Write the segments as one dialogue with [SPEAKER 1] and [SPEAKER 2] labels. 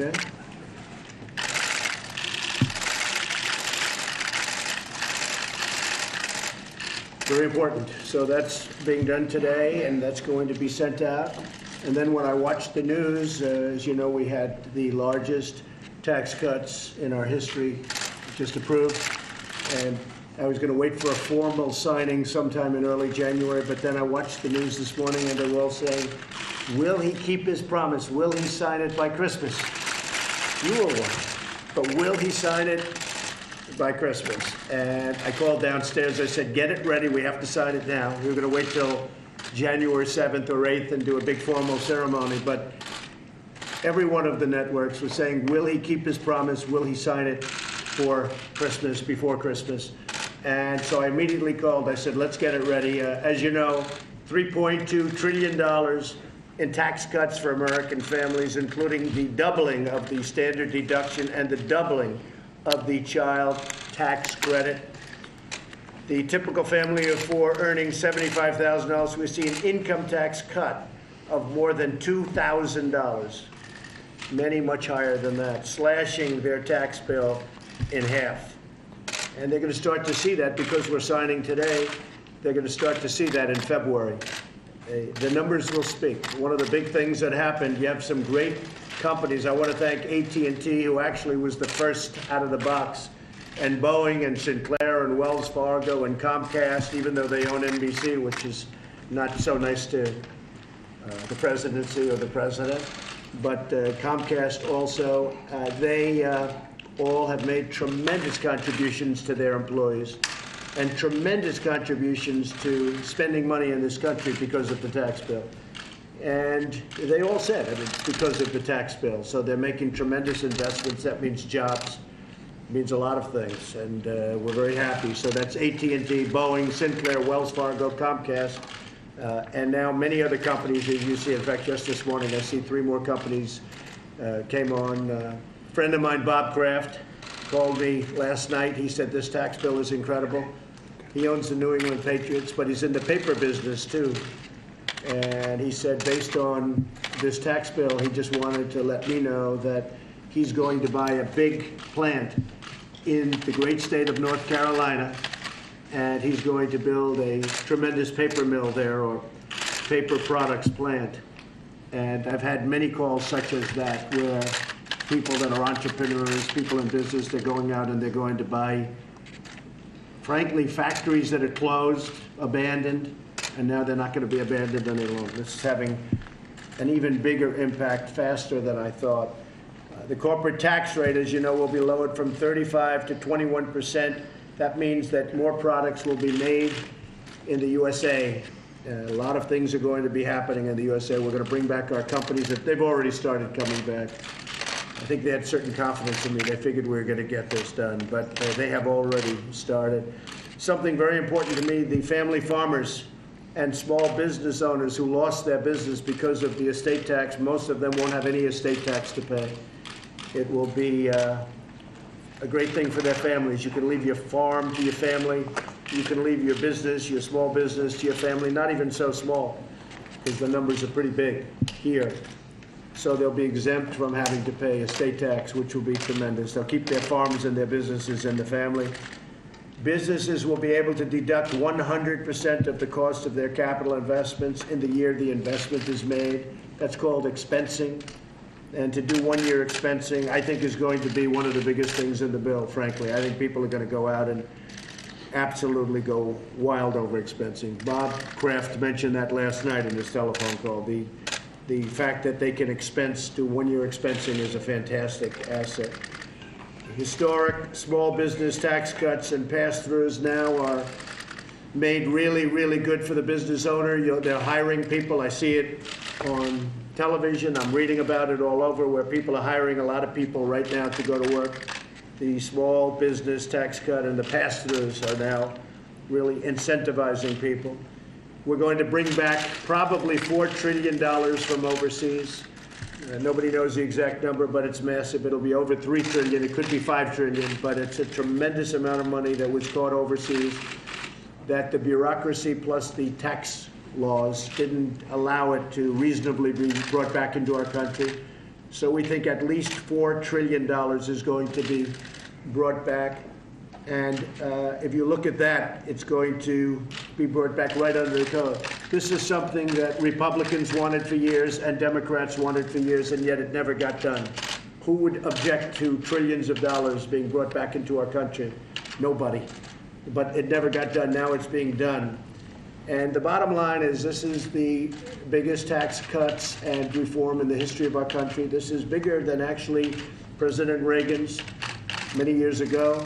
[SPEAKER 1] Okay. Very important. So that's being done today, and that's going to be sent out. And then when I watched the news, as you know, we had the largest tax cuts in our history just approved. And I was going to wait for a formal signing sometime in early January, but then I watched the news this morning, and they were all saying, will he keep his promise? Will he sign it by Christmas? You will want, but will he sign it by Christmas? And I called downstairs. I said, get it ready. We have to sign it now. We were going to wait till January 7th or 8th and do a big formal ceremony. But every one of the networks was saying, will he keep his promise? Will he sign it for Christmas, before Christmas? And so I immediately called. I said, let's get it ready. As you know, $3.2 trillion in tax cuts for American families, including the doubling of the standard deduction and the doubling of the child tax credit. The typical family of four earning $75,000, we see an income tax cut of more than $2,000. Many much higher than that, slashing their tax bill in half. And they're going to start to see that because we're signing today. They're going to start to see that in February. The numbers will speak. One of the big things that happened, you have some great companies. I want to thank AT&T, who actually was the first out of the box, and Boeing and Sinclair and Wells Fargo and Comcast, even though they own NBC, which is not so nice to the presidency or the president. But Comcast also, they all have made tremendous contributions to their employees and tremendous contributions to spending money in this country because of the tax bill. And they all said it's because of the tax bill. So they're making tremendous investments. That means jobs. It means a lot of things. And we're very happy. So that's AT&T, Boeing, Sinclair, Wells Fargo, Comcast, and now many other companies, as you see. In fact, just this morning, I see 3 more companies came on. A friend of mine, Bob Kraft, called me last night. He said this tax bill is incredible. He owns the New England Patriots, but he's in the paper business, too. And he said, based on this tax bill, he just wanted to let me know that he's going to buy a big plant in the great state of North Carolina, and he's going to build a tremendous paper mill there, or paper products plant. And I've had many calls such as that, where people that are entrepreneurs, people in business, they're going out and they're going to buy, frankly, factories that are closed, abandoned, and now they're not going to be abandoned any longer. This is having an even bigger impact, faster than I thought. The corporate tax rate, as you know, will be lowered from 35% to 21%. That means that more products will be made in the USA. A lot of things are going to be happening in the USA. We're going to bring back our companies. They've already started coming back. I think they had certain confidence in me. They figured we were going to get this done, but they have already started. Something very important to me, the family farmers and small business owners who lost their business because of the estate tax, most of them won't have any estate tax to pay. It will be a great thing for their families. You can leave your farm to your family. You can leave your business, your small business, to your family, not even so small, because the numbers are pretty big here. So they'll be exempt from having to pay estate tax, which will be tremendous. They'll keep their farms and their businesses in the family. Businesses will be able to deduct 100% of the cost of their capital investments in the year the investment is made. That's called expensing. And to do one-year expensing, I think, is going to be one of the biggest things in the bill, frankly. I think people are going to go out and absolutely go wild over expensing. Bob Kraft mentioned that last night in his telephone call. The fact that they can expense, do one-year expensing, is a fantastic asset. Historic small business tax cuts and pass-throughs now are made really, really good for the business owner. They're hiring people. I see it on television. I'm reading about it all over, where people are hiring a lot of people right now to go to work. The small business tax cut and the pass-throughs are now really incentivizing people. We're going to bring back probably $4 trillion from overseas. Nobody knows the exact number, but it's massive. It'll be over $3 trillion. It could be $5 trillion, but it's a tremendous amount of money that was caught overseas that the bureaucracy plus the tax laws didn't allow it to reasonably be brought back into our country. So we think at least $4 trillion is going to be brought back. And if you look at that, it's going to be brought back right under the collar. This is something that Republicans wanted for years and Democrats wanted for years, and yet it never got done. Who would object to trillions of dollars being brought back into our country? Nobody. But it never got done. Now it's being done. And the bottom line is this is the biggest tax cuts and reform in the history of our country. This is bigger than actually President Reagan's many years ago.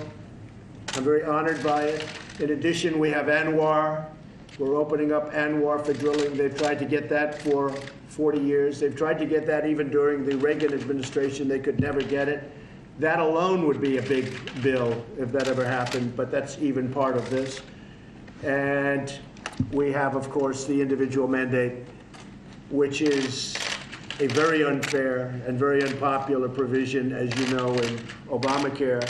[SPEAKER 1] I'm very honored by it. In addition, we have ANWR. We're opening up ANWR for drilling. They've tried to get that for 40 years. They've tried to get that even during the Reagan administration. They could never get it. That alone would be a big bill if that ever happened, but that's even part of this. And we have, of course, the individual mandate, which is a very unfair and very unpopular provision, as you know, in Obamacare.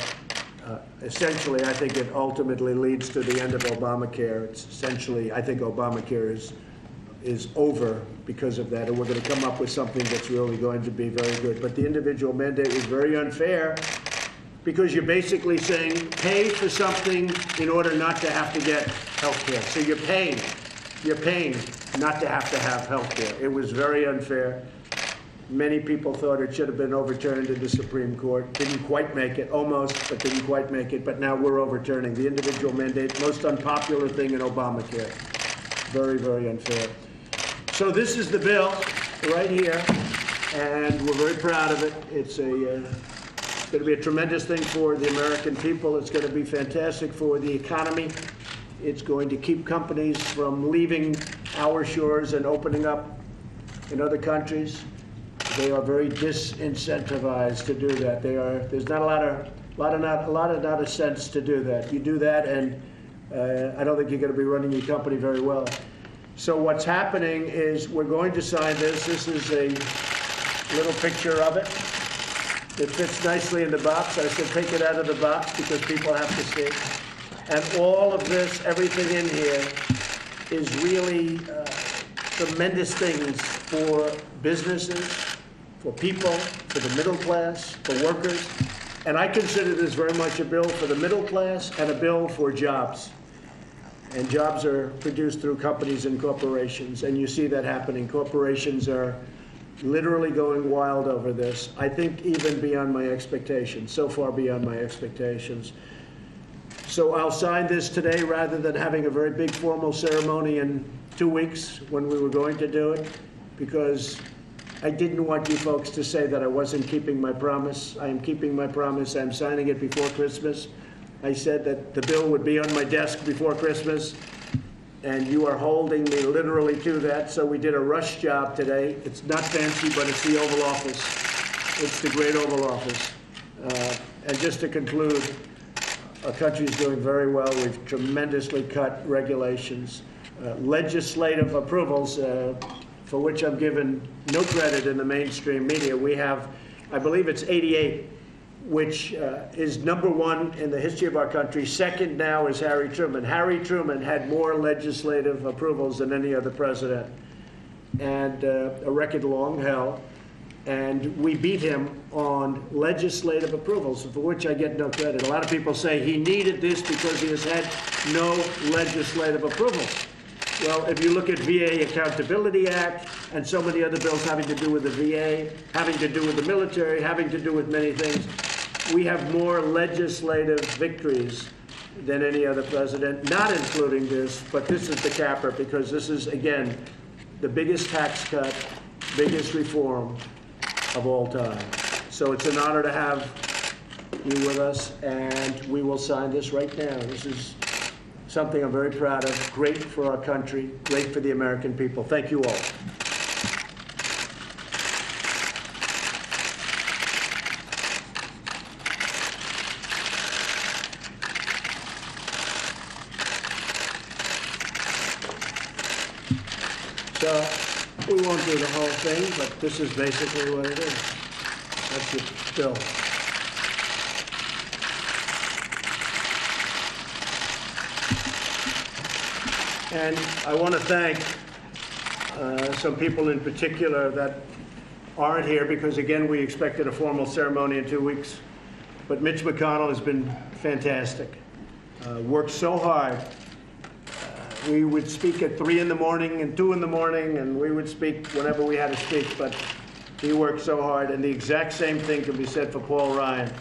[SPEAKER 1] Essentially, I think it ultimately leads to the end of Obamacare. It's essentially, I think Obamacare is over because of that, and we're going to come up with something that's really going to be very good. But the individual mandate is very unfair because you're basically saying pay for something in order not to have to get health care. So you're paying not to have health care. It was very unfair. Many people thought it should have been overturned in the Supreme Court. Didn't quite make it, almost, but didn't quite make it. But now we're overturning the individual mandate, most unpopular thing in Obamacare. Very, very unfair. So this is the bill right here, and we're very proud of it. It's going to be a tremendous thing for the American people. It's going to be fantastic for the economy. It's going to keep companies from leaving our shores and opening up in other countries. They are very disincentivized to do that. There's not a lot of sense to do that. You do that, and I don't think you're going to be running your company very well. So what's happening is we're going to sign this. This is a little picture of it. It fits nicely in the box. I said take it out of the box because people have to see. And all of this, everything in here, is really tremendous things for businesses, for people, for the middle class, for workers. And I consider this very much a bill for the middle class and a bill for jobs. And jobs are produced through companies and corporations, and you see that happening. Corporations are literally going wild over this. I think even beyond my expectations, so far beyond my expectations. So I'll sign this today rather than having a very big formal ceremony in 2 weeks when we were going to do it, because I didn't want you folks to say that I wasn't keeping my promise. I am keeping my promise. I'm signing it before Christmas. I said that the bill would be on my desk before Christmas, and you are holding me literally to that. So we did a rush job today. It's not fancy, but it's the Oval Office. It's the great Oval Office. And just to conclude, our country is doing very well. We've tremendously cut regulations. Legislative approvals, for which I'm given no credit in the mainstream media. We have, I believe it's 88, which is #1 in the history of our country. Second now is Harry Truman. Harry Truman had more legislative approvals than any other president, and a record long held. And we beat him on legislative approvals, for which I get no credit. A lot of people say he needed this because he has had no legislative approvals. Well, if you look at VA Accountability Act and so many other bills having to do with the VA, having to do with the military, having to do with many things, we have more legislative victories than any other president, not including this, but this is the capper because this is, again, the biggest tax cut, biggest reform of all time. So it's an honor to have you with us, and we will sign this right now. This is something I'm very proud of, great for our country, great for the American people. Thank you all. So we won't do the whole thing, but this is basically what it is. That's your bill. And I want to thank some people in particular that aren't here because, again, we expected a formal ceremony in 2 weeks. But Mitch McConnell has been fantastic. Worked so hard. We would speak at 3 in the morning and 2 in the morning, and we would speak whenever we had to speak, but he worked so hard. And the exact same thing can be said for Paul Ryan.